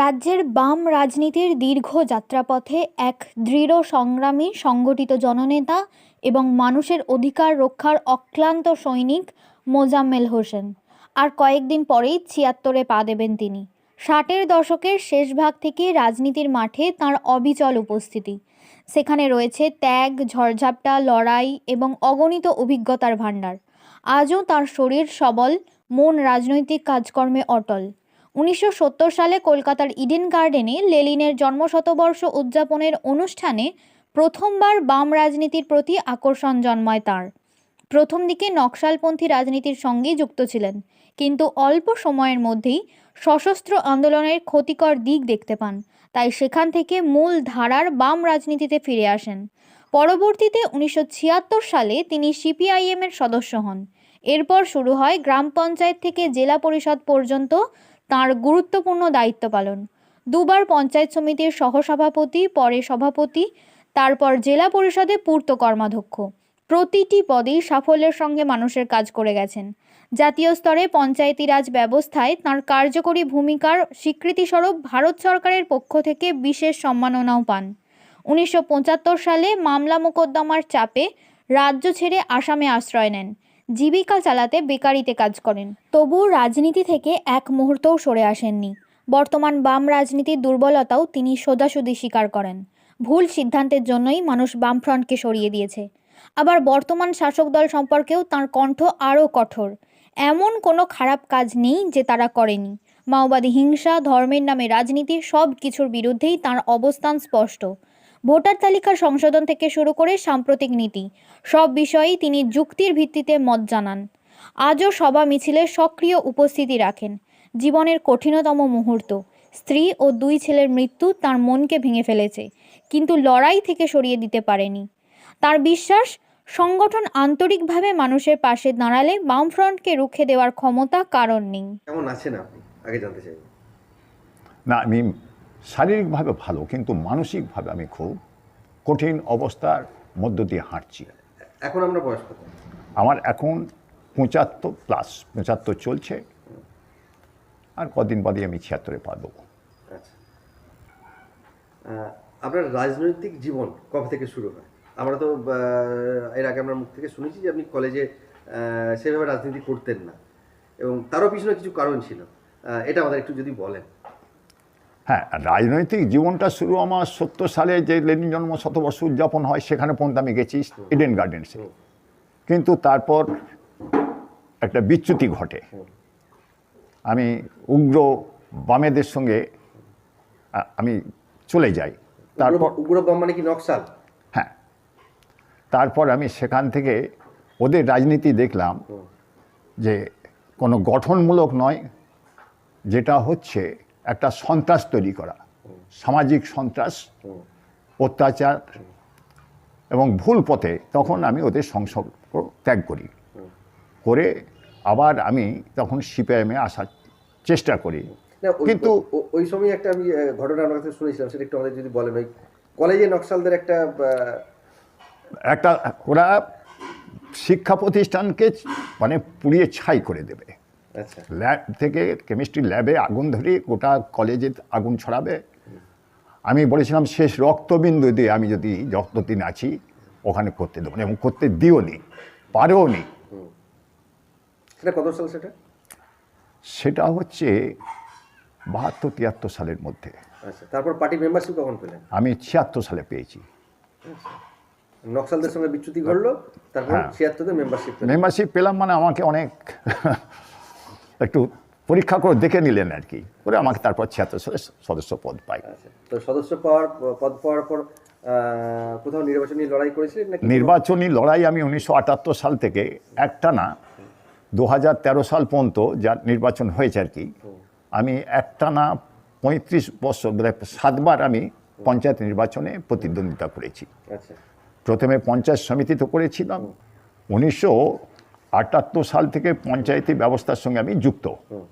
রাজ্যের বাম রাজনীতির দীর্ঘ যাত্রাপথে এক দৃঢ় সংগ্রামী সংগঠিত জননেতা এবং মানুষের অধিকার রক্ষার অক্লান্ত সৈনিক মোজাম্মেল হোসেন। আর কয়েকদিন পরেই ৭৬-এ পা দেবেন তিনি। ৬০-এর দশকের শেষ ভাগ থেকে রাজনীতির মাঠে তাঁর অবিচল উপস্থিতি। সেখানে রয়েছে ত্যাগ, ঝড়ঝাপটা, লড়াই এবং অগণিত অভিজ্ঞতার ভাণ্ডার। আজও তাঁর শরীর সবল, মন রাজনৈতিক কাজকর্মে অটল। ১৯৭০ সালে কলকাতার ইডেন গার্ডেনে লেনিনের জন্মশতবর্ষ উদযাপনের অনুষ্ঠানে প্রথমবার বাম রাজনীতির প্রতি আকর্ষণ জন্মায় তাঁর। প্রথম দিকে নকশালপন্থী রাজনীতির সঙ্গেই যুক্ত ছিলেন, কিন্তু অল্প সময়ের মধ্যেই সশস্ত্র আন্দোলনের ক্ষতিকর দিক দেখতে পান। তাই সেখান থেকে মূল ধারার বাম রাজনীতিতে ফিরে আসেন। পরবর্তীতে ১৯৭৬ সালে তিনি সিপিআইএমের সদস্য হন। এরপর শুরু হয় গ্রাম পঞ্চায়েত থেকে জেলা পরিষদ পর্যন্ত তাঁর গুরুত্বপূর্ণ দায়িত্ব পালন। দুবার পঞ্চায়েত সমিতির সহসভাপতি, পরে সভাপতি, তারপর জেলা পরিষদে পূর্ত কর্মাধ্যক্ষ। প্রতিটি পদেই সাফল্যের সঙ্গে মানুষের কাজ করে গেছেন। জাতীয় স্তরে পঞ্চায়েতি রাজ ব্যবস্থায় তাঁর কার্যকরী ভূমিকার স্বীকৃতিস্বরূপ ভারত সরকারের পক্ষ থেকে বিশেষ সম্মাননাও পান। ১৯৭৫ সালে মামলা মোকদ্দমার চাপে রাজ্য ছেড়ে আসামে আশ্রয় নেন। জীবিকা চালাতে বেকারিতে কাজ করেন। তবুও রাজনীতি থেকে এক মুহূর্তও সরে আসেননি। বর্তমান বাম রাজনীতির দুর্বলতাও তিনি সোজাসুজি স্বীকার করেন। ভুল সিদ্ধান্তের জন্যই মানুষ বামফ্রন্টকে সরিয়ে দিয়েছে। আবার বর্তমান শাসক দল সম্পর্কেও তাঁর কণ্ঠ আরও কঠোর। এমন কোনো খারাপ কাজ নেই যে তারা করেনি। মাওবাদী হিংসা, ধর্মের নামে রাজনীতি, সব কিছুর বিরুদ্ধেই তাঁর অবস্থান স্পষ্ট। ভোটার তালিকা সংশোধন থেকে শুরু করে সাম্প্রতিক নীতি, সব বিষয়েই তিনি যুক্তির ভিত্তিতে মত জানান। আজও সভা মিছিলে সক্রিয় উপস্থিতি রাখেন। জীবনের কঠিনতম মুহূর্ত, স্ত্রী ও ২ ছেলের মৃত্যু তাঁর মনকে ভেঙে ফেলেছে, কিন্তু লড়াই থেকে সরিয়ে দিতে পারেনি। তার বিশ্বাস, সংগঠন আন্তরিকভাবে মানুষের পাশে দাঁড়ালে বামফ্রন্টকে রুখে দেওয়ার ক্ষমতা কারণ নেই। কেমন আছেন আপনি আগে জানতে চাই। না, আমি শারীরিকভাবে ভালো, কিন্তু মানসিকভাবে আমি খুব কঠিন অবস্থার মধ্য দিয়ে হাঁটছি। এখন আমরা বয়স কত? আমার এখন ৭৫+ চলছে, আর কদিন বাদে আমি ৭৬-এ পা দেবো। আচ্ছা, আপনার রাজনৈতিক জীবন কবে থেকে শুরু হয়? আমরা তো এর আগে আমরা মুখ থেকে শুনেছি যে আপনি কলেজে সেভাবে রাজনীতি করতেন না, এবং তারও পিছনে কিছু কারণ ছিল। এটা আমাদের একটু যদি বলেন। হ্যাঁ, রাজনৈতিক জীবনটা শুরু আমার ৭০ সালে যে লেনিন জন্ম শতবর্ষ উদযাপন হয় সেখানে পর্যন্ত আমি গেছি, ইডেন গার্ডেন্সে। কিন্তু তারপর একটা বিচ্যুতি ঘটে। আমি উগ্র বামেদের সঙ্গে আমি চলে যাই। তারপর উগ্র বাম মানে কি নকশাল? হ্যাঁ, তারপর আমি সেখান থেকে ওদের রাজনীতি দেখলাম যে কোনো গঠনমূলক নয়, যেটা হচ্ছে একটা সন্ত্রাস তৈরি করা, সামাজিক সন্ত্রাস, অত্যাচার এবং ভুল পথে। তখন আমি ওদের সংসর্গ ত্যাগ করি, করে আবার আমি তখন সিপিআইএমে আসার চেষ্টা করি। কিন্তু ওই সময় একটা আমি ঘটনা আমার কাছে শুনেছিলাম, সেটা একটু আমাদের যদি বলেন। ওই কলেজে নকশালদের একটা ওরা শিক্ষা প্রতিষ্ঠানকে মানে পুড়িয়ে ছাই করে দেবে। আচ্ছা, ল্যাব থেকে কেমিস্ট্রি ল্যাবে আগুন ধরে গোটা কলেজে আগুন ছড়াবে। আমি বলেছিলাম শেষ রক্তবিন্দু দিয়ে আমি যদি যতদিন আছি ওখানে করতে দেবো না, এবং করতে দিও নি, পারেও নি। সেটা কত সাল? সেটা হচ্ছে ৭২-৭৩ সালের মধ্যে। আচ্ছা, তারপর পার্টি মেম্বারশিপ কখন পেলেন? আমি ৭৬ সালে পেয়েছি। নকশালদের সঙ্গে বিচ্যুতি ঘটলো, তারপর ৭৬-তে মেম্বারশিপ পেলাম। মানে আমাকে অনেক একটু পরীক্ষা করে দেখে নিলেন আর কি, করে আমাকে তারপর ৭৬ সালে সদস্য পদ পাই। আচ্ছা, তো সদস্য পদ পাওয়ার পর কোথাও নির্বাচনী লড়াই করেছিলেন নাকি? নির্বাচনী লড়াই আমি ১৯৭৮ সাল থেকে একটানা ২০১৩ সাল পর্যন্ত যা নির্বাচন হয়েছে আর কি, আমি একটানা ৩৫ বছর ৭বার আমি পঞ্চায়েত নির্বাচনে প্রতিদ্বন্দ্বিতা করেছি। আচ্ছা, প্রথমে পঞ্চায়েত সমিতিতে করেছিলাম। ১৯৭৮ সাল থেকে পঞ্চায়েতি ব্যবস্থার সঙ্গে আমি যুক্ত।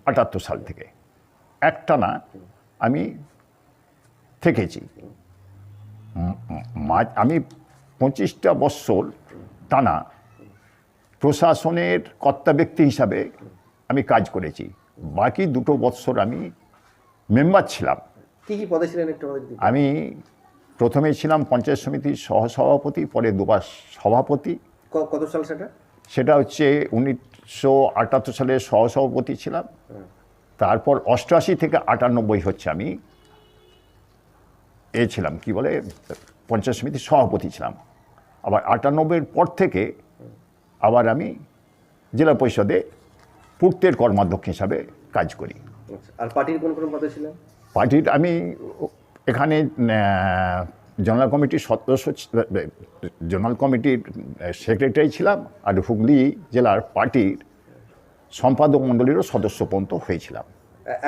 ৭৮ সাল থেকে একটানা আমি থেকেছি। আমি ২৫টা বৎসর টানা প্রশাসনের কর্তা ব্যক্তি হিসাবে আমি কাজ করেছি। বাকি 2 বৎসর আমি মেম্বার ছিলাম কি কি পদে ছিলেন একটু আমাদের যদি বলেন? আমি প্রথমে ছিলাম পঞ্চায়েত সমিতির সহসভাপতি, পরে দুবার সভাপতি। কত সাল সেটা? সেটা হচ্ছে 1978 সালে সহসভাপতি ছিলাম। তারপর 88 থেকে 98 হচ্ছে আমি ছিলাম কি বলে পঞ্চায়েত সমিতির সভাপতি ছিলাম। আবার 98-এর পর থেকে আবার আমি জেলা পরিষদে পূর্তের কর্মাধ্যক্ষ হিসাবে কাজ করি। আচ্ছা, আর পার্টির কোন কোন পদে ছিলেন? পার্টির আমি এখানে জেনারেল কমিটির সদস্য, জেনারেল কমিটির সেক্রেটারি ছিলাম, আর হুগলি জেলার পার্টির সম্পাদক মণ্ডলীরও সদস্য পর্যন্ত হয়েছিলাম।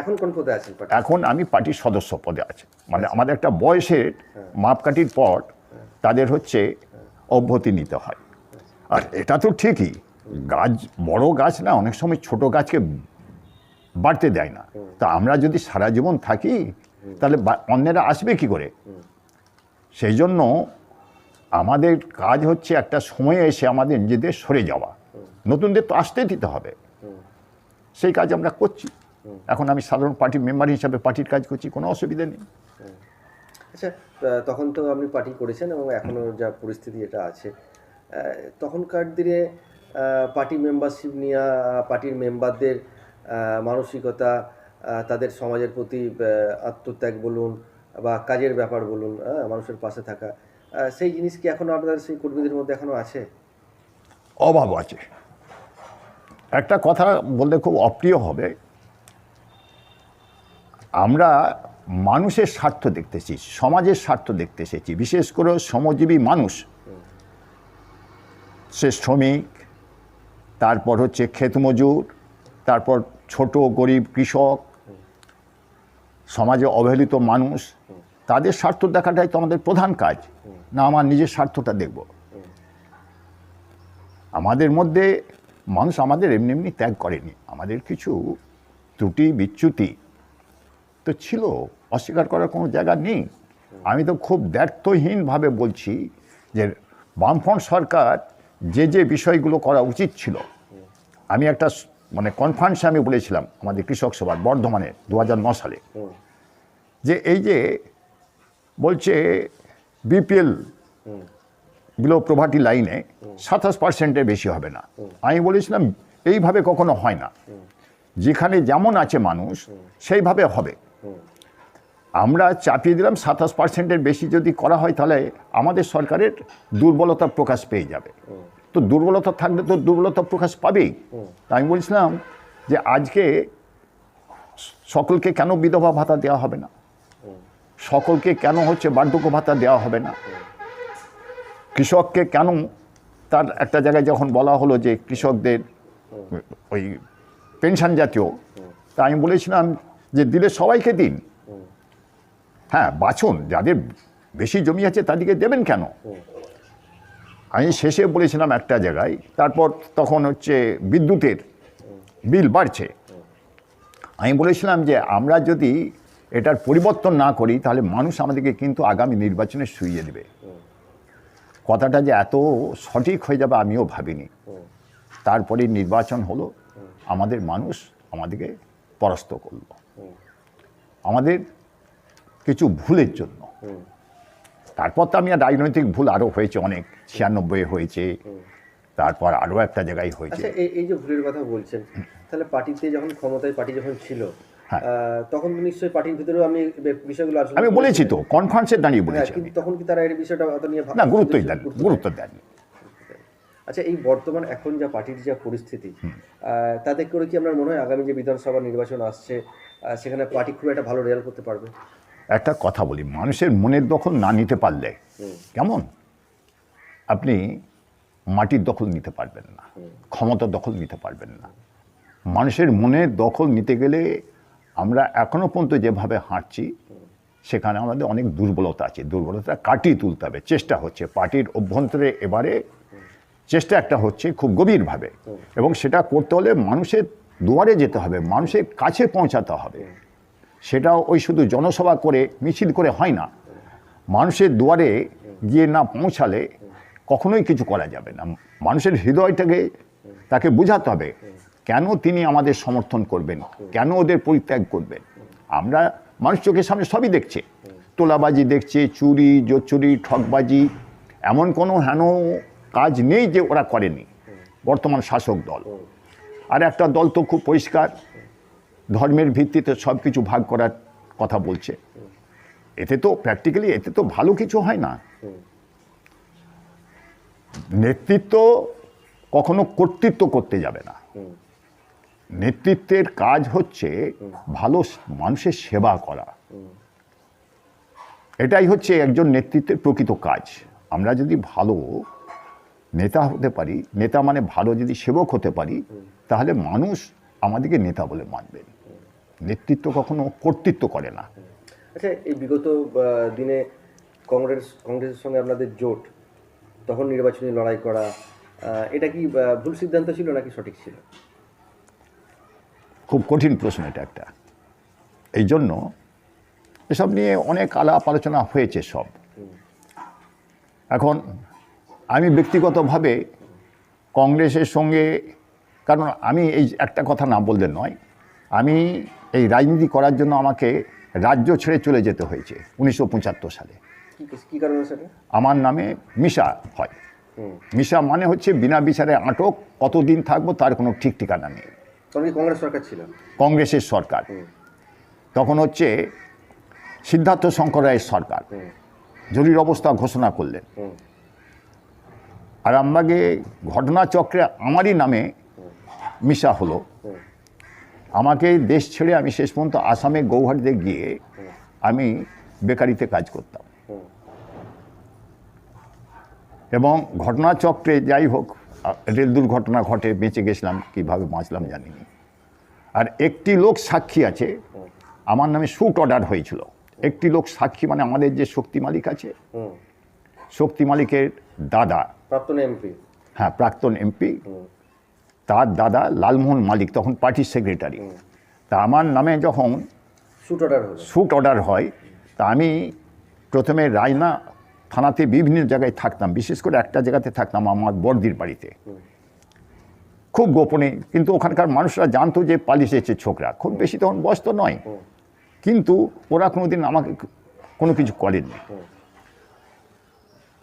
এখন কোন পদে আছেন? এখন আমি পার্টির সদস্য পদে আছি। মানে আমাদের একটা বয়সের মাপকাঠির পর তাদের হচ্ছে অব্যাহতি নিতে হয়। আর এটা তো ঠিকই, গাছ বড় গাছ না, অনেক সময় ছোট গাছকে বাড়তে দেয় না। তা আমরা যদি সারা জীবন থাকি তাহলে অন্যেরা আসবে কি করে? সেই জন্য আমাদের কাজ হচ্ছে একটা সময়ে এসে আমাদের নিজেদের সরে যাওয়া, নতুনদের তো আসতে দিতে হবে। সেই কাজ আমরা করছি। এখন আমি সাধারণ পার্টির মেম্বার হিসাবে পার্টির কাজ করছি, কোনো অসুবিধা নেই। আচ্ছা, তখন তো আপনি পার্টি করেছেন এবং এখনও যা পরিস্থিতি এটা আছে, তখনকার দিনে পার্টি মেম্বারশিপ নিয়ে পার্টির মেম্বারদের মানসিকতা, তাদের সমাজের প্রতি আত্মত্যাগ বলুন বা কাজের ব্যাপার বলুন, মানুষের পাশে থাকা, সেই জিনিস কি এখনও আপনাদের সেই কর্মীদের মধ্যে এখনও আছে? অভাব আছে। একটা কথা বলতে খুব অপ্রিয় হবে, আমরা মানুষের স্বার্থ দেখতেছি, সমাজের স্বার্থ দেখতে এসেছি। বিশেষ করে শ্রমজীবী মানুষ, সে শ্রমিক, তারপর হচ্ছে ক্ষেতমজুর, তারপর ছোট গরিব কৃষক, সমাজে অবহেলিত মানুষ, তাদের স্বার্থ দেখাটাই তো আমাদের প্রধান কাজ, না আমার নিজের স্বার্থটা দেখব। আমাদের মধ্যে মানুষ আমাদের এমনি এমনি ত্যাগ করেনি, আমাদের কিছু ত্রুটি বিচ্যুতি তো ছিল, অস্বীকার করার কোনো জায়গা নেই। আমি তো খুব দ্ব্যর্থহীনভাবে বলছি যে বামফ্রন্ট সরকার যে যে বিষয়গুলো করা উচিত ছিল, আমি একটা মানে কনফারেন্সে আমি বলেছিলাম আমাদের কৃষক সভার বর্ধমানে 2009 সালে, যে এই যে বলছে বিপিএল বিলো প্রভার্টি লাইনে 27%-এর বেশি হবে না। আমি বলেছিলাম এইভাবে কখনো হয় না, যেখানে যেমন আছে মানুষ সেইভাবে হবে। আমরা চাপিয়ে দিলাম 27%-এর বেশি যদি করা হয় তাহলে আমাদের সরকারের দুর্বলতা প্রকাশ পেয়ে যাবে। তো দুর্বলতা থাকলে তো দুর্বলতা প্রকাশ পাবেই। আমি বলছিলাম যে আজকে সকলকে কেন বিধবা ভাতা দেওয়া হবে না, সকলকে কেন হচ্ছে বার্ধক্য ভাতা দেওয়া হবে না, কৃষককে কেন, তার একটা জায়গায় যখন বলা হলো যে কৃষকদের ওই পেনশন জাতীয়, তা আমি বলেছিলাম যে দিলে সবাইকে দিন, হ্যাঁ বাছুন, যাদের বেশি জমি আছে তাদেরকে দেবেন কেন। আমি শেষে বলেছিলাম একটা জায়গায়, তারপর তখন হচ্ছে বিদ্যুতের বিল বাড়ছে, আমি বলেছিলাম যে আমরা যদি এটার পরিবর্তন না করি তাহলে মানুষ আমাদেরকে কিন্তু আগামী নির্বাচনে শুইয়ে দেবে। কথাটা যে এত সঠিক হয়ে যাবে আমিও ভাবিনি। তারপরে নির্বাচন হলো, আমাদের মানুষ আমাদেরকে পরাস্ত করলো আমাদের কিছু ভুলের জন্য। তারপর তো আমি রাজনৈতিক ভুল আরও হয়েছে অনেক, 96 হয়েছে, তারপর আরও একটা জায়গায় হয়েছে। আচ্ছা, এই যে ভুলের কথা বলছেন, তাহলে পার্টিতে যখন ক্ষমতায় পার্টি যখন ছিল, তখন নিশ্চয়ই পার্টির ভিতরেও আমি বিষয়গুলো আমি বলেছি তো, কনফারেন্সে দাঁড়িয়ে বলেছি। কিন্তু তখন কি তারা এই বিষয়টা অত নিয়ে না, গুরুত্ব দেননি। আচ্ছা, এই বর্তমান এখন যা পার্টির যা পরিস্থিতি, তাতে করে কি আপনার মনে হয় আগামী যে বিধানসভা নির্বাচন আসছে সেখানে পার্টি খুব একটা ভালো রেজাল্ট করতে পারবে? একটা কথা বলি, মানুষের মনের দখল না নিতে পারলে কেমন, আপনি মাটির দখল নিতে পারবেন না, ক্ষমতার দখল নিতে পারবেন না। মানুষের মনের দখল নিতে গেলে আমরা এখনো পর্যন্ত যেভাবে হাঁটছি সেখানে আমাদের অনেক দুর্বলতা আছে, দুর্বলতা কাটিয়ে তুলতে হবে, চেষ্টা হচ্ছে পার্টির অভ্যন্তরে। এবারে চেষ্টা একটা হচ্ছে খুব গভীরভাবে, এবং সেটা করতে হলে মানুষের দুয়ারে যেতে হবে, মানুষের কাছে পৌঁছাতে হবে। সেটাও ওই শুধু জনসভা করে মিছিল করে হয় না, মানুষের দুয়ারে গিয়ে না পৌঁছালে কখনোই কিছু করা যাবে না। মানুষের হৃদয়টাকে তাকে বোঝাতে হবে কেন তিনি আমাদের সমর্থন করবেন, কেন ওদের পরিত্যাগ করবেন। আমরা মানুষ চোখের সামনে সবই দেখছে, তোলাবাজি দেখছে, চুরি জোচুরি ঠকবাজি, এমন কোনো হেন কাজ নেই যে ওরা করেনি বর্তমান শাসক দল। আর একটা দল তো খুব পরিষ্কার ধর্মের ভিত্তিতে সব কিছু ভাগ করার কথা বলছে। এতে তো প্র্যাকটিক্যালি এতে তো ভালো কিছু হয় না। নেতৃত্ব কখনো কর্তৃত্ব করতে যাবে না। নেতৃত্বের কাজ হচ্ছে ভালো মানুষের সেবা করা। এটাই হচ্ছে একজন নেতৃত্বের প্রকৃত কাজ। আমরা যদি ভালো নেতা হতে পারি, নেতা মানে ভালো যদি সেবক হতে পারি, তাহলে মানুষ আমাদেরকে নেতা বলে মানবেন। নেতৃত্ব কখনো কর্তৃত্ব করে না। আচ্ছা, এই বিগত দিনে কংগ্রেসের সঙ্গে আপনাদের জোট, তখন নির্বাচনী লড়াই করা, এটা কি ভুল সিদ্ধান্ত ছিল নাকি সঠিক ছিল? খুব কঠিন প্রশ্ন এটা একটা। এই জন্য এসব নিয়ে অনেক আলাপ আলোচনা হয়েছে সব। এখন আমি ব্যক্তিগতভাবে কংগ্রেসের সঙ্গে, কারণ আমি এই একটা কথা না বললে নয়, আমি এই রাজনীতি করার জন্য আমাকে রাজ্য ছেড়ে চলে যেতে হয়েছে 1975 সালে। কি কারণে সেটা? আমার নামে মিশা হয়। মিশা মানে হচ্ছে বিনা বিচারে আটক, কতদিন থাকবো তার কোনো ঠিক ঠিকানা নেই। তখন কি কংগ্রেস সরকার ছিল? কংগ্রেসের সরকার তখন হচ্ছে সিদ্ধার্থ শঙ্কর রায়ের সরকার জরুরি অবস্থা ঘোষণা করলেন। আরামবাগে ঘটনাচক্রে আমারই নামে মিশা হলো। আমাকে দেশ ছেড়ে আমি শেষ পর্যন্ত আসামে গৌহাটিতে গিয়ে আমি বেকারিতে কাজ করতাম। এবং ঘটনাচক্রে যাই হোক রেল দুর্ঘটনা ঘটে, বেঁচে গেছিলাম, কীভাবে বাঁচলাম জানি না। আর একটি লোক সাক্ষী আছে, আমার নামে শুট অর্ডার হয়েছিল। একটি লোক সাক্ষী মানে আমাদের যে শক্তি মালিক আছে, শক্তি মালিকের দাদা, প্রাক্তন এমপি, হ্যাঁ প্রাক্তন এমপি, তার দাদা লালমোহন মালিক তখন পার্টির সেক্রেটারি। তা আমার নামে যখন শুট অর্ডার হয়, তা আমি প্রথমে রায়না থানাতে বিভিন্ন জায়গায় থাকতাম, বিশেষ করে একটা জায়গাতে থাকতাম আমার বড়দির বাড়িতে, খুব গোপনে। কিন্তু ওখানকার মানুষরা জানতো যে পালিয়েছে ছোকরা, খুব বেশি তখন বয়স তো নয়, কিন্তু ওরা কোনোদিন আমাকে কোনো কিছু করেননি।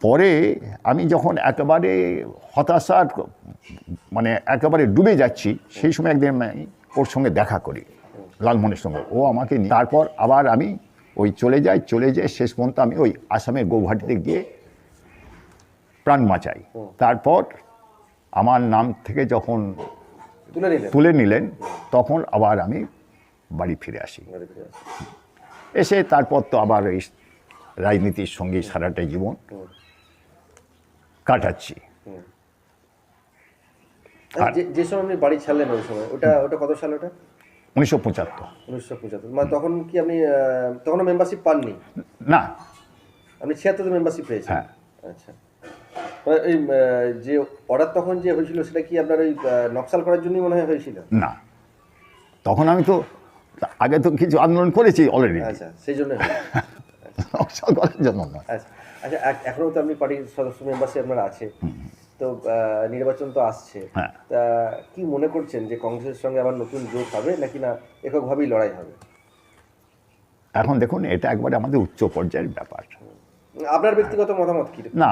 পরে আমি যখন একেবারে হতাশার মানে একেবারে ডুবে যাচ্ছি, সেই সময় একদিন আমি ওর সঙ্গে দেখা করি, লালমোহনের সঙ্গে। ও আমাকে নিয়ে তারপর আবার আমি ওই চলে যাই শেষ পর্যন্ত আমি ওই আসামের গৌহাটিতে গিয়ে প্রাণ বাঁচাই। তারপর আমার নাম থেকে যখন তুলে নিলেন, তখন আবার আমি বাড়ি ফিরে আসি। এসে তারপর তো আবার এই রাজনীতির সঙ্গে সারাটা জীবন কাটাচ্ছি। আর যে সময় আপনি বাড়ি ছাড়লেন ওই সময়, ওটা কত সাল? ওটা 1975। মানে তখন কি আপনি তখনও মেম্বারশিপ পাননি? না, আপনি 76-তে মেম্বারশিপ পেয়েছেন? হ্যাঁ। আচ্ছা, এই যে অর্ডার তখন যে হয়েছিল, সেটা কি আপনার ওই নকশাল করার জন্যই মনে হয় হয়েছিল? না, তখন আমি তো আগে তো কিছু আন্দোলন করেছি অলরেডি। আচ্ছা, সেই জন্য নকশাল করার জন্য না। আচ্ছা, এখনও তো আপনি পার্টির সদস্য মেম্বারশিপ আপনার আছে, তো নির্বাচন তো আসছে, তা কি মনে করছেন যে কংগ্রেসের সঙ্গে আবার নতুন জোট হবে নাকি না এককভাবেই লড়াই হবে? এখন দেখুন, এটা একবারে আমাদের উচ্চ পর্যায়ের ব্যাপার। আপনার ব্যক্তিগত মতামত কি? না,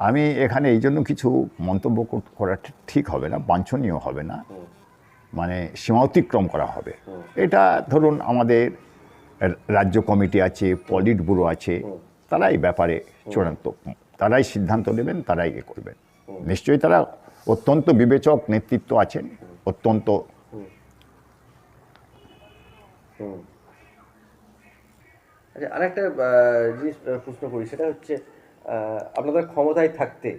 আমি এখানে এই জন্য কিছু মন্তব্য করা ঠিক হবে না, বাঞ্ছনীয় হবে না, মানে সীমা অতিক্রম করা হবে। এটা ধরুন আমাদের রাজ্য কমিটি আছে, পলিট ব্যুরো আছে, তারা এই ব্যাপারে চূড়ান্ত, তারাই সিদ্ধান্ত নেবেন, তারাই এ করবেন। নিশ্চয়ই তারা অত্যন্ত বিবেচক নেতৃত্ব আছেন, অত্যন্ত। আচ্ছা, আরেকটা জিনিস প্রশ্ন করি, সেটা হচ্ছে আপনাদের ক্ষমতায় থাকতে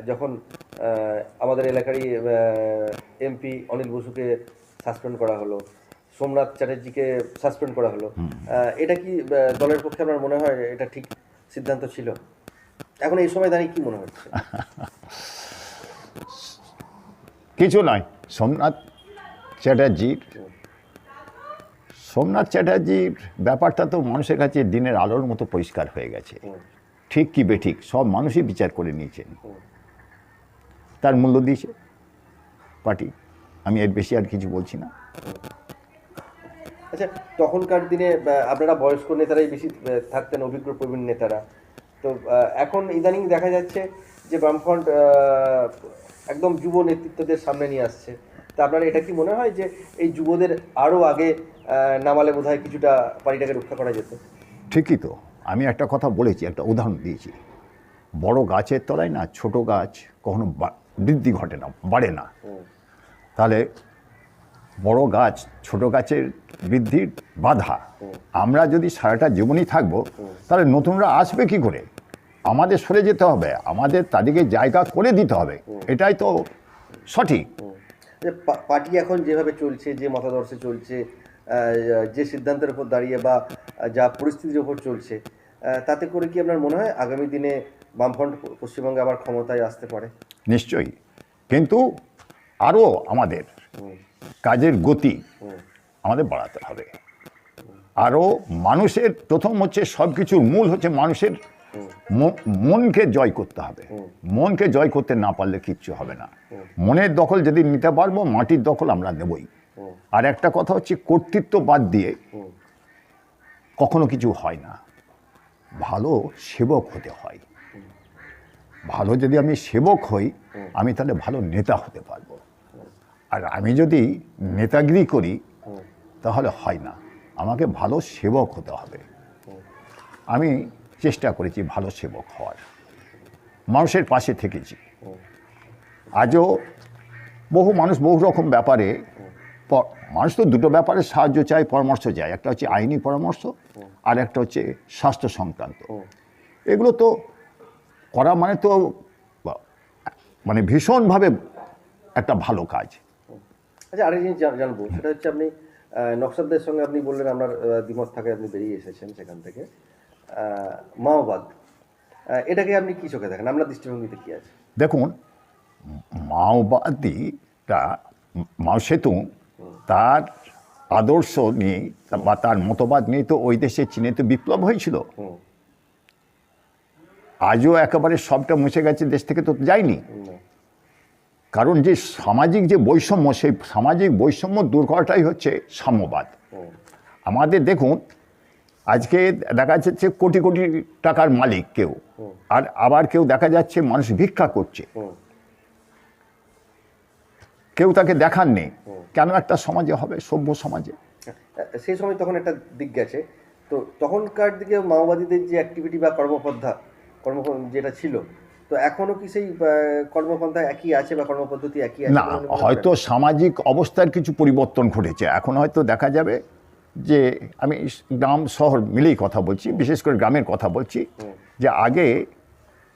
যখন আমাদের এলাকারই এমপি অনিল বসুকে সাসপেন্ড করা হলো, সোমনাথ চ্যাটার্জিকে সাসপেন্ড করা হলো, এটা কি দলের পক্ষে আপনার মনে হয় এটা ঠিক সিদ্ধান্ত ছিল? এখন এই সময় দাঁড়িয়ে কি মনে হচ্ছে? কিছু নয়। সোমনাথ চ্যাটার্জির ব্যাপারটা তো মানুষের কাছে দিনের আলোর মতো পরিষ্কার হয়ে গেছে। ঠিক কি বেঠিক সব মানুষই বিচার করে নিয়েছেন, তার মূল্য দিয়েছে পার্টি। আমি এর বেশি আর কিছু বলছি না। আচ্ছা, তখনকার দিনে আপনারা বয়স্ক নেতারাই বেশি থাকতেন, অভিজ্ঞ প্রবীণ নেতারা। তো এখন ইদানিং দেখা যাচ্ছে যে বামফ্রন্ট একদম যুব নেতৃত্বদের সামনে নিয়ে আসছে। তা আপনার এটা কি মনে হয় যে এই যুবদের আরও আগে নামালে বোধহয় কিছুটা পার্টিটাকে রক্ষা করা যেত? ঠিকই তো, আমি একটা কথা বলেছি, একটা উদাহরণ দিয়েছি। বড় গাছের তলায় না ছোট গাছ কখনো বৃদ্ধি ঘটে না, বাড়ে না। তাহলে বড় গাছ ছোট গাছের বৃদ্ধির বাধা। আমরা যদি সারাটা জীবনই থাকবো, তাহলে নতুনরা আসবে কি করে? আমাদের সরে যেতে হবে, আমাদের তাদেরকে জায়গা করে দিতে হবে, এটাই তো সঠিক। পার্টি এখন যেভাবে চলছে, যে মতাদর্শে চলছে, যে সিদ্ধান্তের উপর দাঁড়িয়ে বা যা পরিস্থিতির উপর চলছে, তাতে করে কি আপনার মনে হয় আগামী দিনে বামফ্রন্ট পশ্চিমবঙ্গে আবার ক্ষমতায় আসতে পারে? নিশ্চয়ই, কিন্তু আরও আমাদের কাজের গতি আমাদের বাড়াতে হবে। আরও মানুষের প্রথম হচ্ছে, সব কিছুর মূল হচ্ছে মানুষের মনকে জয় করতে হবে। মনকে জয় করতে না পারলে কিচ্ছু হবে না। মনের দখল যদি নিতে পারবো, মাটির দখল আমরা নেবই। আর একটা কথা হচ্ছে, কর্তৃত্ব বাদ দিয়ে কখনো কিছু হয় না। ভালো সেবক হতে হয়। ভালো যদি আমি সেবক হই, আমি তাহলে ভালো নেতা হতে পারবো। আর আমি যদি নেতাগিরি করি তাহলে হয় না, আমাকে ভালো সেবক হতে হবে। আমি চেষ্টা করেছি ভালো সেবক হওয়ার, মানুষের পাশে থেকেছি। আজও বহু মানুষ বহু রকম ব্যাপারে, মানুষ তো দুটো ব্যাপারে সাহায্য চায়, পরামর্শ চায়। একটা হচ্ছে আইনি পরামর্শ, আর একটা হচ্ছে স্বাস্থ্য সংক্রান্ত। এগুলো তো করা মানে তো মানে ভীষণভাবে একটা ভালো কাজ। আচ্ছা, আরেক জিনিস জানবো, সেটা হচ্ছে আপনি নকশালদের সঙ্গে আপনি বললেন আপনার দ্বিমত থাকে, আপনি বেরিয়ে এসেছেন সেখান থেকে। মাওবাদ, এটাকে আপনি কি চোখে দেখেন? আপনার দৃষ্টিভঙ্গিতে কি আছে? দেখুন, মাওবাদীটা, মাও সেতু তার আদর্শ নিয়ে বা তার মতবাদ নিয়ে তো ওই দেশে চীনে তো বিপ্লব হয়েছিল। আজও একেবারে সবটা মুছে গেছে, দেশ থেকে তো যায়নি। কারণ যে সামাজিক যে বৈষম্য, সেই সামাজিক বৈষম্য দূর করাটাই হচ্ছে সাম্যবাদ। আমাদের দেখুন, আজকে দেখা যাচ্ছে কোটি কোটি টাকার মালিক কেউ, আর আবার কেউ দেখা যাচ্ছে মানুষ ভিক্ষা করছে, কেউ তাকে দেখার নেই। কেন একটা সমাজে হবে, সভ্য সমাজে? সেই সময় তখন একটা দিক গেছে, তো তখনকার দিকে মাওবাদীদের যে অ্যাক্টিভিটি বা কর্মপন্থা যেটা ছিল, তো এখনো কি সেই কর্মপন্থা একই আছে বা কর্মপদ্ধতি একই আছে? না, হয়তো সামাজিক অবস্থার কিছু পরিবর্তন ঘটেছে। এখন হয়তো দেখা যাবে যে, আমি গ্রাম শহর মিলেই কথা বলছি, বিশেষ করে গ্রামের কথা বলছি, যে আগে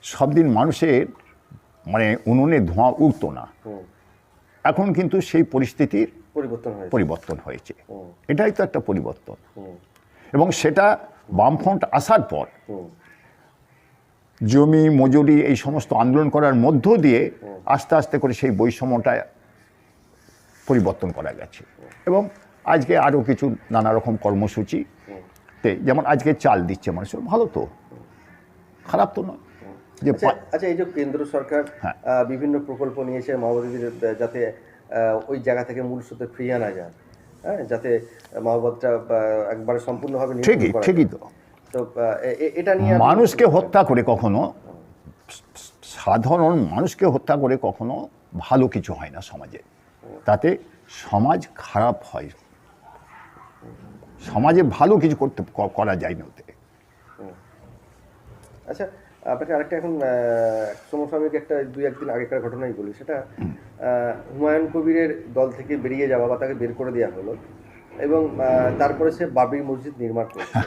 সব দিন মানুষের মানে উনুনে ধোঁয়া উঠতো না। এখন কিন্তু সেই পরিস্থিতির পরিবর্তন হয়েছে। এটাই তো একটা পরিবর্তন। এবং সেটা বামফ্রন্ট আসার পর জমি মজুরি এই সমস্ত আন্দোলন করার মধ্য দিয়ে আস্তে আস্তে করে সেই বৈষম্যটা পরিবর্তন করা গেছে। এবং আজকে আরও কিছু নানা রকম কর্মসূচি, যেমন আজকে চাল দিচ্ছে মানুষের, ভালো তো, খারাপ তো নয়। যে আচ্ছা, এই যে কেন্দ্র সরকার বিভিন্ন প্রকল্প নিয়েছে মাওবাদীদের, যাতে ওই জায়গা থেকে মূল স্রোতে ফিরিয়ে আনা যায়, হ্যাঁ, যাতে মাওবাদটা একবারে সম্পূর্ণভাবে ঠিকই তো। তো এটা নিয়ে মানুষকে হত্যা করে কখনো, সাধারণ মানুষকে হত্যা করে কখনো ভালো কিছু হয় না সমাজে। তাতে সমাজ খারাপ হয়, সমাজে ভালো কিছু করা যায় না ওতে। আচ্ছা, আপনাকে আরেকটা এখন সমসাময়িক একটা 2-1 দিন আগেকার ঘটনাই বলি। সেটা হুমায়ুন কবিরের দল থেকে বেরিয়ে যাওয়া বা তাকে বের করে দেওয়া হলো, এবং তারপরে সে বাবরি মসজিদ নির্মাণ করছে।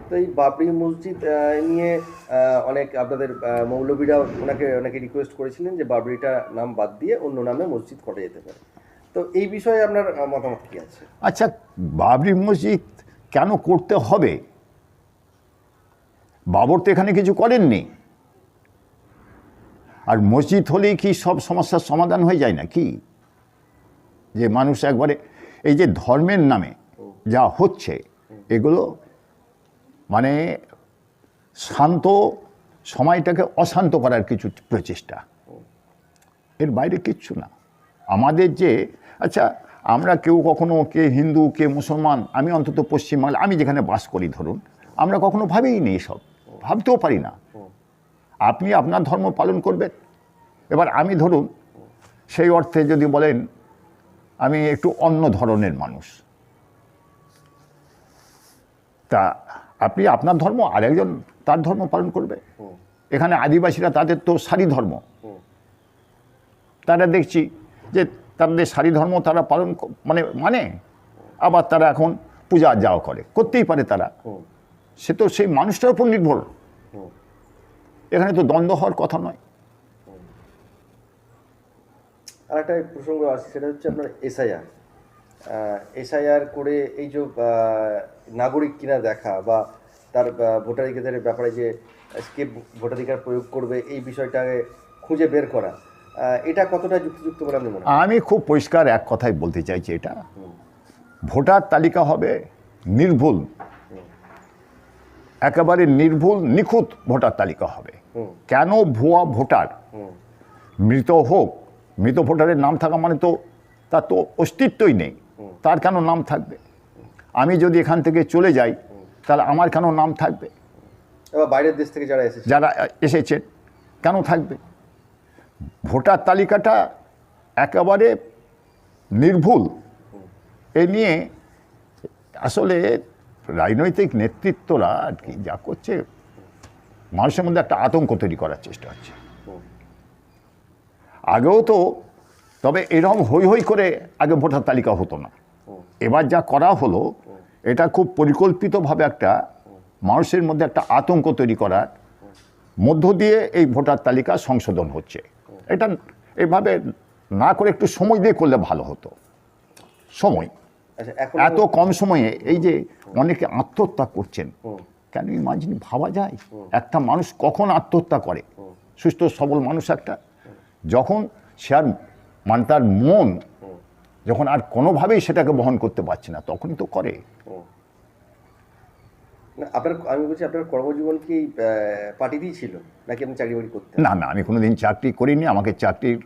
তো এই বাবরি মসজিদ নিয়ে অনেক আপনাদের মৌলবীরা ওনাকে রিকোয়েস্ট করেছিলেন যে বাবরিটা নাম বাদ দিয়ে অন্য নামে মসজিদ করা যেতে পারে। তো এই বিষয়ে আপনার মতামত কি আছে? আচ্ছা, বাবরি মসজিদ কেন করতে হবে? বাবর তো এখানে কিছু করেননি। আর মসজিদ হলেই কি সব সমস্যার সমাধান হয়ে যায় না কি? যে মানুষ একবারে এই যে ধর্মের নামে যা হচ্ছে, এগুলো মানে শান্ত সময়টাকে অশান্ত করার কিছু প্রচেষ্টা, এর বাইরে কিচ্ছু না। আমাদের যে, আচ্ছা আমরা কেউ কখনো কে হিন্দু কে মুসলমান, আমি অন্তত পশ্চিমবাংলা, আমি যেখানে বাস করি ধরুন, আমরা কখনো ভাবেই নি এসব, ভাবতেও পারি না। আপনি আপনার ধর্ম পালন করবেন, এবার আমি ধরুন সেই অর্থে যদি বলেন আমি একটু অন্য ধরনের মানুষ, তা আপনি আপনার ধর্ম, আরেকজন তার ধর্ম পালন করবে। এখানে আদিবাসীরা তাদের তো সারি ধর্ম, তারা দেখছি যে তাদের সারি ধর্ম তারা পালন মানে আবার তারা এখন পূজা যাওয়া করতেই পারে তারা, সে তো সেই মানুষটার উপর নির্ভর। এখানে তো দ্বন্দ্ব হওয়ার কথা নয়। আর একটা প্রসঙ্গ আছে, সেটা হচ্ছে আপনার এসআইআর করে এই যে নাগরিক কিনা দেখা বা তার ভোটাধিকারের ব্যাপারে যে কে ভোটাধিকার প্রয়োগ করবে এই বিষয়টাকে খুঁজে বের করা, এটা কতটা যুক্তিযুক্ত বলে আপনি মনে করেন? আমি খুব পরিষ্কার এক কথাই বলতে চাইছি, এটা ভোটার তালিকা হবে নির্ভুল, একেবারে নির্ভুল নিখুঁত ভোটার তালিকা হবে। কেন ভুয়া ভোটার, মৃত হোক, মৃত ভোটারের নাম থাকা মানে তো তার তো অস্তিত্বই নেই, তার কেন নাম থাকবে? আমি যদি এখান থেকে চলে যাই তাহলে আমার কেন নাম থাকবে? এবার বাইরের দেশ থেকে যারা এসেছে কেন থাকবে? ভোটার তালিকাটা একেবারে নির্ভুল, এ নিয়ে আসলে রাজনৈতিক নেতৃত্বরা আর কি যা করছে, মানুষের মধ্যে একটা আতঙ্ক তৈরি করার চেষ্টা হচ্ছে। আগেও তো, তবে এরকম হই হই করে আগে ভোটার তালিকা হতো না, এবার যা করা হলো এটা খুব পরিকল্পিতভাবে একটা মানুষের মধ্যে একটা আতঙ্ক তৈরি করার মধ্য দিয়ে এই ভোটার তালিকা সংশোধন হচ্ছে। এটা এভাবে না করে একটু সময় দিয়ে করলে ভালো হতো। সময়, এত কম সময়ে এই যে অনেকে আত্মহত্যা করছেন, কেন ইমাজিন ভাবা যায় একটা মানুষ কখন আত্মহত্যা করে? সুস্থ সবল মানুষ একটা, যখন সে আর মানে তার মন যখন আর কোনোভাবেই সেটাকে বহন করতে পারছে না, তখনই তো করে। আমি বলছি আপনার কর্মজীবন কি পার্টিতেই ছিল নাকি আপনি চাকরি বাকরি করতেন? না, আমি কোনোদিন চাকরি করিনি। আমাকে চাকরির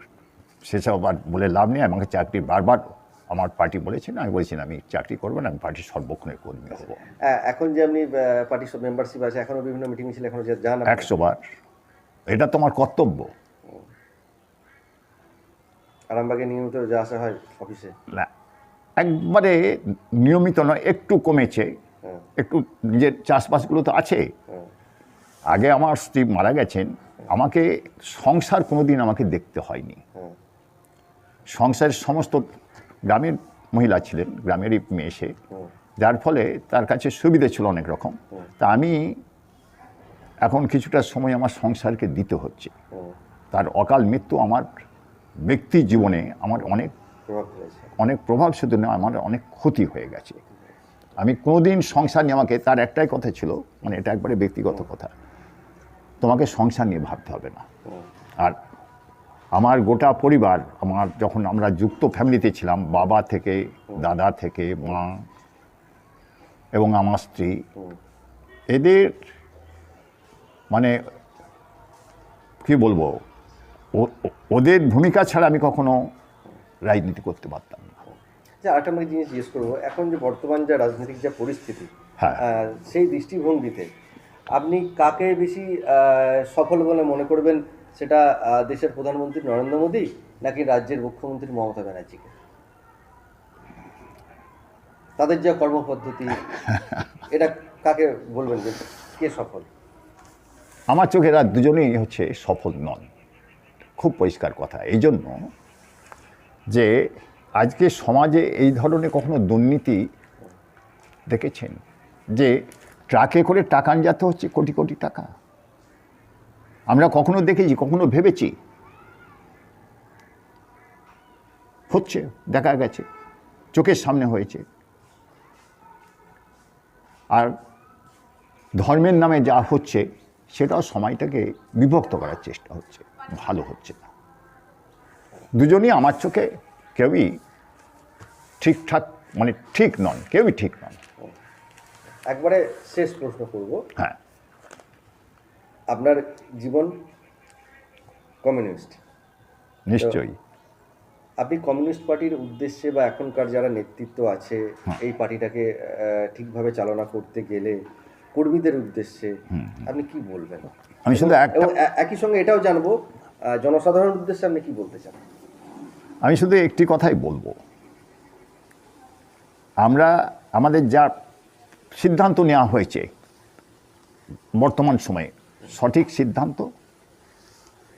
সেসব আর বলে লাভ নেই। আমাকে চাকরি বারবার আমার পার্টি বলেছেন, আমি বলেছি আমি চাকরি করবো না, আমি পার্টির সর্বক্ষণের কর্মী হবো। এখন যে আপনি পার্টির সব মেম্বারশিপ আছে, এখনো বিভিন্ন মিটিং মিছিল এখনো যান? 100 বার, এটা তো আমার কর্তব্য। আরামবাগে নিয়মিত যা আসা হয় অফিসে? না, একবারে নিয়মিত নয়, একটু কমেছে, একটু নিজের চাষবাসগুলো তো আছে। আগে আমার স্ত্রী মারা গেছেন, আমাকে সংসার কোনোদিন আমাকে দেখতে হয়নি। সংসারের সমস্ত গ্রামের মহিলা ছিলেন, গ্রামেরই মেয়ে সে, যার ফলে তার কাছে সুবিধে ছিল অনেক রকম। তা আমি এখন কিছুটা সময় আমার সংসারকে দিতে হচ্ছে। তার অকাল মৃত্যু আমার ব্যক্তি জীবনে আমার অনেক প্রভাব, শুধু না আমার অনেক ক্ষতি হয়ে গেছে। আমি কোনোদিন সংসার নিয়ে, আমাকে তার একটাই কথা ছিল, মানে এটা একবারে ব্যক্তিগত কথা, তোমাকে সংসার নিয়ে ভাবতে হবে না। আর আমার গোটা পরিবার, আমার যখন আমরা যুক্ত ফ্যামিলিতে ছিলাম, বাবা থেকে, দাদা থেকে, মা এবং আমার স্ত্রী, এদের মানে কি বলবো, ওদের ভূমিকা ছাড়া আমি কখনো রাজনীতি করতে পারতাম না। আরেকটা আমি জিনিস জিজ্ঞেস করবো, এখন যে বর্তমান যে রাজনৈতিক যে পরিস্থিতি, হ্যাঁ, সেই দৃষ্টিভঙ্গিতে আপনি কাকে বেশি সফল বলে মনে করবেন? সেটা দেশের প্রধানমন্ত্রী নরেন্দ্র মোদী নাকি রাজ্যের মুখ্যমন্ত্রী মমতা ব্যানার্জিকে? তাদের যে কর্মপদ্ধতি, এটা কাকে বলবেন যে কে সফল? আমার চোখে এরা দুজনেই হচ্ছে সফল নন, খুব পরিষ্কার কথা। এই জন্য যে আজকে সমাজে এই ধরনের কখনো দুর্নীতি দেখেছেন, যে ট্রাকে করে টাকা আন যেতে হচ্ছে কোটি কোটি টাকা? আমরা কখনো দেখেছি, কখনো ভেবেছি? হচ্ছে, দেখা গেছে, চোখের সামনে হয়েছে। আর ধর্মের নামে যা হচ্ছে সেটাও সময়টাকে বিভক্ত করার চেষ্টা হচ্ছে, ভালো হচ্ছে না। দুজনই আমার চোখে কেউই ঠিকঠাক, মানে ঠিক নন, কেউই ঠিক নন। একবারে শেষ প্রশ্ন করব। হ্যাঁ, আপনার জীবন কমিউনিস্ট, নিশ্চয়ই। আপনি কমিউনিস্ট পার্টির উদ্দেশ্যে বা এখনকার যারা নেতৃত্ব আছে এই পার্টিটাকে ঠিকভাবে চালনা করতে গেলে কর্মীদের উদ্দেশ্যে আপনি কি বলবেন? আমি শুধু একটা এবং একই সঙ্গে এটাও জানবো জনসাধারণের উদ্দেশ্যে আপনি কি বলতে চান? আমি শুধু একটি কথাই বলবো, আমরা আমাদের যা সিদ্ধান্ত নেওয়া হয়েছে বর্তমান সময়ে সঠিক সিদ্ধান্ত,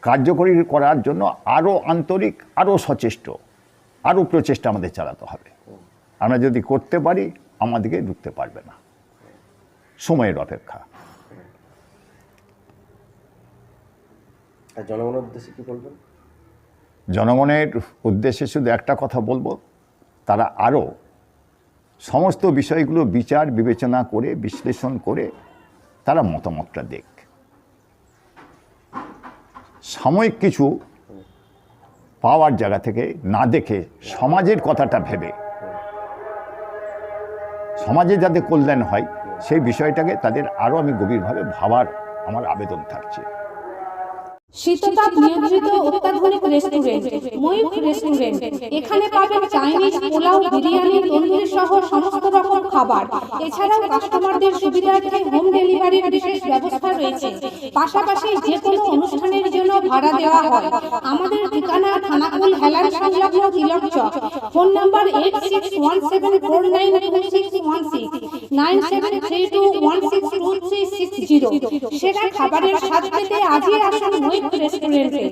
কার্যকরী করার জন্য আরও আন্তরিক, আরও সচেষ্ট, আরও প্রচেষ্টা আমাদের চালাতে হবে। আমরা যদি করতে পারি আমাদেরকে ঢুকতে পারবে না, সময়ের অপেক্ষা। আর জনগণের উদ্দেশ্যে কি বলবেন? জনগণের উদ্দেশ্যে শুধু একটা কথা বলবো, তারা আরও সমস্ত বিষয়গুলো বিচার বিবেচনা করে বিশ্লেষণ করে তারা মতামতটা দেখ। সাময়িক কিছু পাওয়ার জায়গা থেকে না দেখে সমাজের কথাটা ভেবে সমাজে যাতে কল্যাণ হয় সেই বিষয়টাকে তাদের আরও আমি গভীরভাবে ভাবার আমার আবেদন থাকছে। শীততাপ নিয়ন্ত্রিত অত্যাধুনিক রেস্টুরেন্ট ময়ূখ রেস্টুরেন্ট। এখানে পাবেন চাইনিজ, পোলাও, বিরিয়ানি, তন্দুরি সহ সমস্ত রকম খাবার। এছাড়াও কাস্টমারদের সুবিধার্থে হোম ডেলিভারির বিশেষ ব্যবস্থা রয়েছে। পাশাপাশি যে কোনো অনুষ্ঠানের জন্য ভাড়া দেওয়া হয়। আমাদের ঠিকানা থানাকুল হেলান সংলগ্ন তিলক চক। Phone number 8617492616 9732162360। সেরা খাবারের স্বাদ পেতে আজই আসুন ময়ূখ রেস্টুরেন্টে।